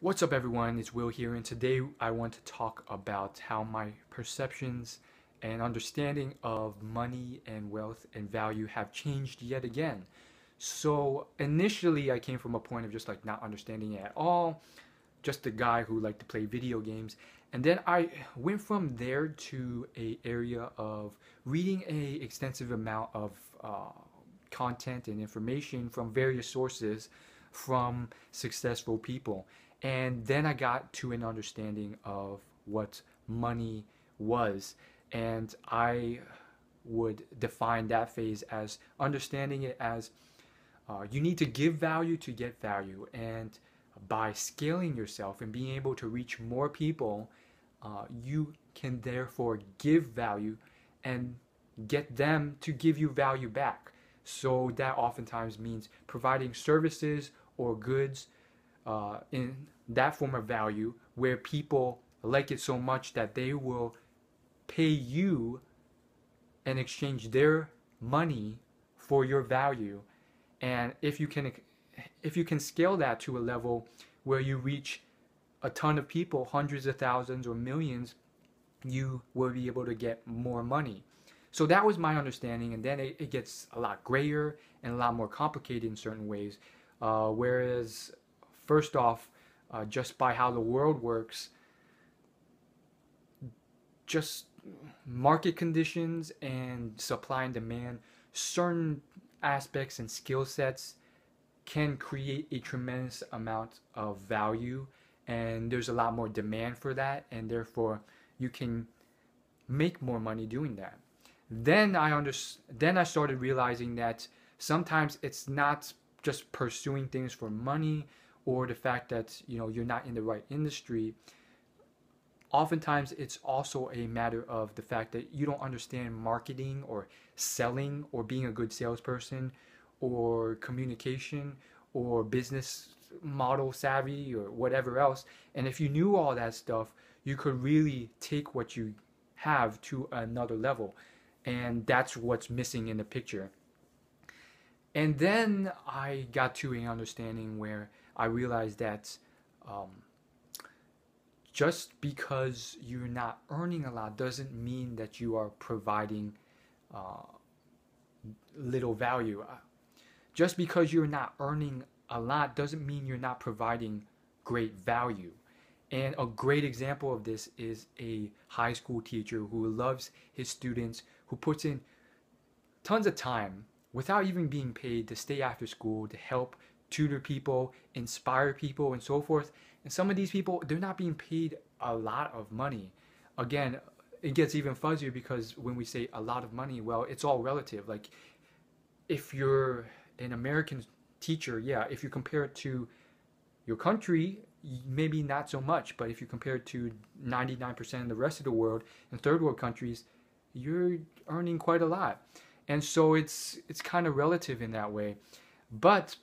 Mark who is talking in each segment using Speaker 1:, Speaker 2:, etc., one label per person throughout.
Speaker 1: What's up, everyone? It's Will here, and today I want to talk about how my perceptions and understanding of money and wealth and value have changed yet again. So, initially, I came from a point of just like not understanding it at all, just a guy who liked to play video games. And then I went from there to a area of reading a extensive amount of content and information from various sources from successful people. And then I got to an understanding of what money was. And I would define that phase as understanding it as you need to give value to get value. And by scaling yourself and being able to reach more people, you can therefore give value and get them to give you value back. So that oftentimes means providing services or goods in that form of value where people like it so much that they will pay you and exchange their money for your value. And if you can scale that to a level where you reach a ton of people, hundreds of thousands or millions, you will be able to get more money. So that was my understanding, and then it gets a lot grayer and a lot more complicated in certain ways. Whereas, first off, just by how the world works, just market conditions and supply and demand, certain aspects and skill sets can create a tremendous amount of value, and there's a lot more demand for that, and therefore you can make more money doing that. Then I started realizing that sometimes it's not just pursuing things for money or the fact that you're not in the right industry. Oftentimes it's also a matter of the fact that you don't understand marketing or selling or being a good salesperson or communication or business model savvy or whatever else. And if you knew all that stuff, you could really take what you have to another level. And that's what's missing in the picture. And then I got to an understanding where I realized that just because you're not earning a lot doesn't mean that you are providing little value. Just because you're not earning a lot doesn't mean you're not providing great value. And a great example of this is a high school teacher who loves his students, who puts in tons of time without even being paid to stay after school to help tutor people, inspire people, and so forth. And some of these people, they're not being paid a lot of money. Again, it gets even fuzzier because when we say a lot of money, well, it's all relative. Like, if you're an American teacher, yeah, if you compare it to your country, maybe not so much. But if you compare it to 99% of the rest of the world and third world countries, you're earning quite a lot. And so it's kind of relative in that way. But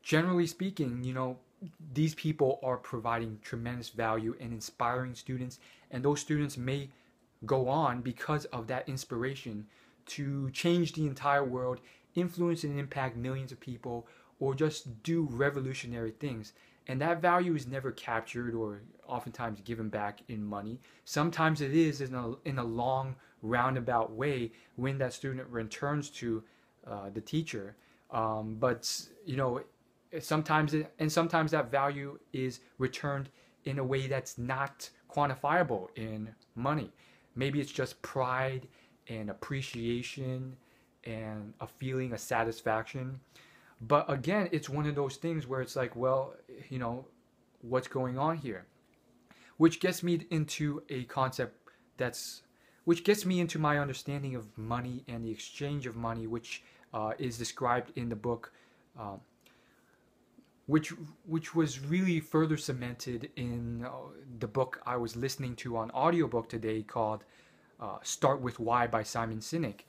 Speaker 1: generally speaking, these people are providing tremendous value and inspiring students, and those students may go on because of that inspiration to change the entire world, influence and impact millions of people, or just do revolutionary things. And that value is never captured or oftentimes given back in money. Sometimes it is in a long roundabout way when that student returns to the teacher. But sometimes that value is returned in a way that's not quantifiable in money. Maybe it's just pride and appreciation and a feeling of satisfaction. But again, it's one of those things where it's like, well, what's going on here? Which gets me into a concept which gets me into my understanding of money and the exchange of money, which is described in the book, which was really further cemented in the book I was listening to on audiobook today called Start With Why by Simon Sinek.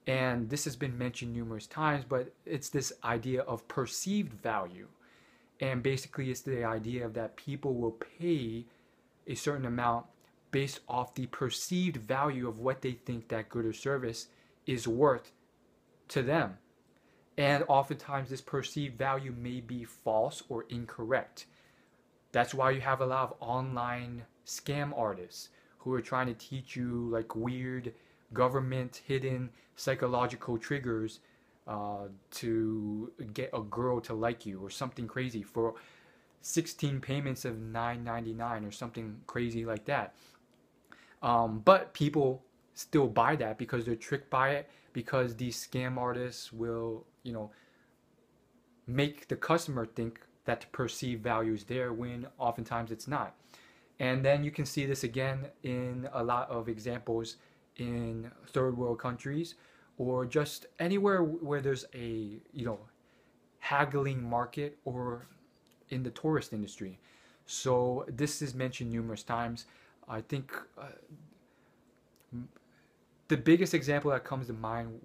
Speaker 1: And this has been mentioned numerous times, but it's this idea of perceived value. And basically it's the idea of that people will pay a certain amount based off the perceived value of what they think that good or service is worth to them. And oftentimes this perceived value may be false or incorrect. That's why you have a lot of online scam artists who are trying to teach you like weird government hidden psychological triggers to get a girl to like you or something crazy for 16 payments of $9.99 or something crazy like that. But people still buy that because they're tricked by it, because these scam artists will, make the customer think that the perceived value is there when oftentimes it's not. And then you can see this again in a lot of examples in third world countries or just anywhere where there's a, haggling market or in the tourist industry. So this is mentioned numerous times. I think the biggest example that comes to mind,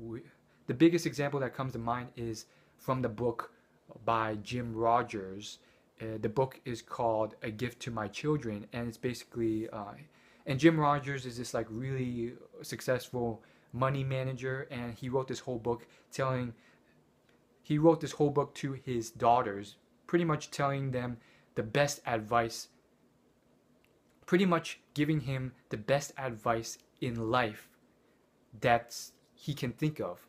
Speaker 1: is from the book by Jim Rogers. The book is called A Gift to My Children, and it's basically, and Jim Rogers is this like really successful money manager, and he wrote this whole book to his daughters, pretty much telling them the best advice, pretty much giving him the best advice in life that he can think of.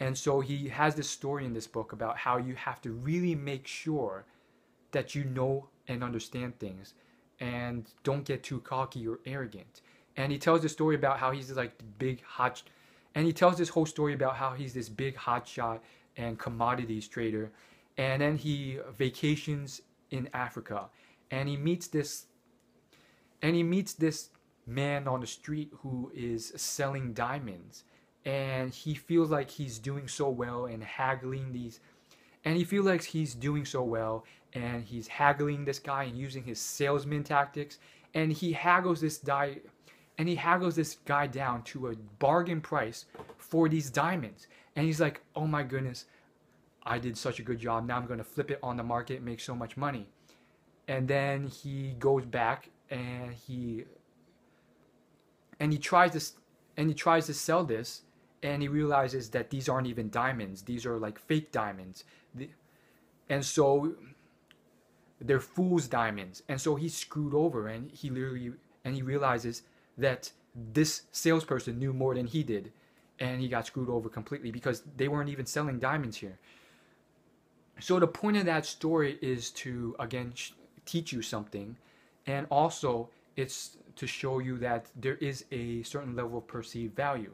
Speaker 1: And so he has this story in this book about how you have to really make sure that you know and understand things and don't get too cocky or arrogant. And he tells this story about how he's like big hot, and he tells this whole story about how he's this big hotshot and commodities trader, and then he vacations in Africa, and he meets this man on the street who is selling diamonds, and he feels like he's doing so well and haggling these, and he feels like he's doing so well and he's haggling this guy and using his salesman tactics, and he haggles this guy down to a bargain price for these diamonds. And he's like, oh my goodness, I did such a good job, now I'm going to flip it on the market and make so much money. And then he goes back and he tries to sell this, and he realizes that these aren't even diamonds, these are like fake diamonds, and so they're fool's diamonds. And so he's screwed over, and he realizes that this salesperson knew more than he did, and he got screwed over completely because they weren't even selling diamonds here. So the point of that story is to again teach you something, and also it's to show you that there is a certain level of perceived value.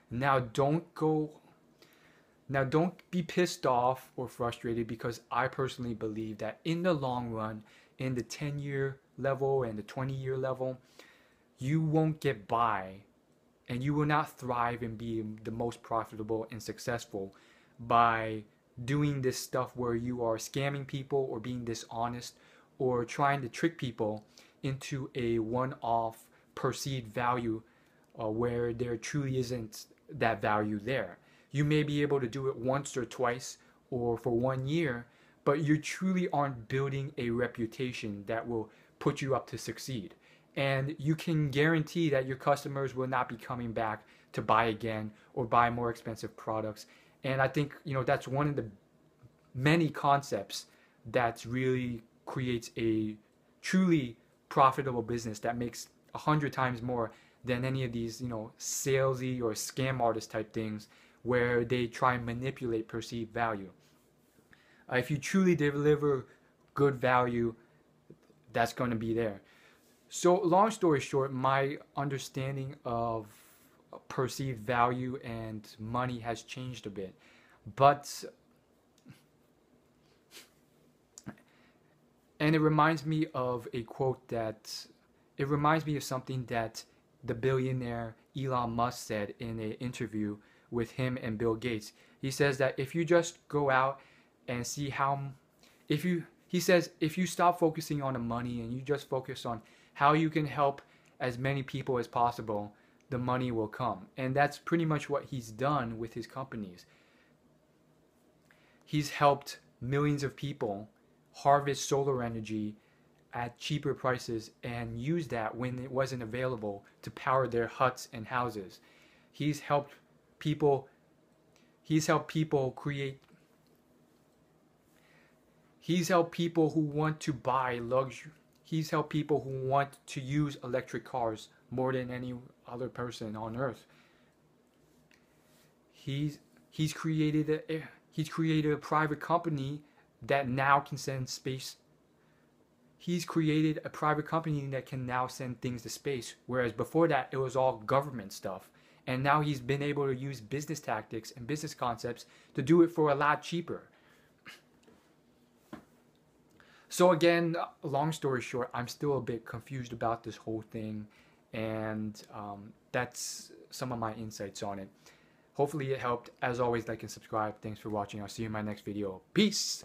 Speaker 1: Now don't be pissed off or frustrated, because I personally believe that in the long run, in the 10-year level and the 20-year level, you won't get by and you will not thrive and be the most profitable and successful by doing this stuff where you are scamming people or being dishonest or trying to trick people into a one-off perceived value where there truly isn't that value there. You may be able to do it once or twice or for 1 year, but you truly aren't building a reputation that will put you up to succeed. And you can guarantee that your customers will not be coming back to buy again or buy more expensive products. And I think, that's one of the many concepts that really creates a truly profitable business that makes 100 times more than any of these, salesy or scam artist type things where they try and manipulate perceived value. If you truly deliver good value, that's going to be there. So long story short, my understanding of perceived value and money has changed a bit. And it reminds me of something that the billionaire Elon Musk said in an interview with him and Bill Gates. He says that if you just go out and see if you stop focusing on the money and you just focus on how you can help as many people as possible, the money will come. And that's pretty much what he's done with his companies. He's helped millions of people harvest solar energy at cheaper prices and use that when it wasn't available to power their huts and houses. He's helped people who want to buy He's helped people who want to use electric cars more than any other person on earth. He's he's created a private company that now can send space. He's created a private company that can now send things to space, whereas before that it was all government stuff. And now he's been able to use business tactics and business concepts to do it for a lot cheaper. So again, long story short, I'm still a bit confused about this whole thing, and that's some of my insights on it. Hopefully it helped. As always, like and subscribe. Thanks for watching. I'll see you in my next video. Peace!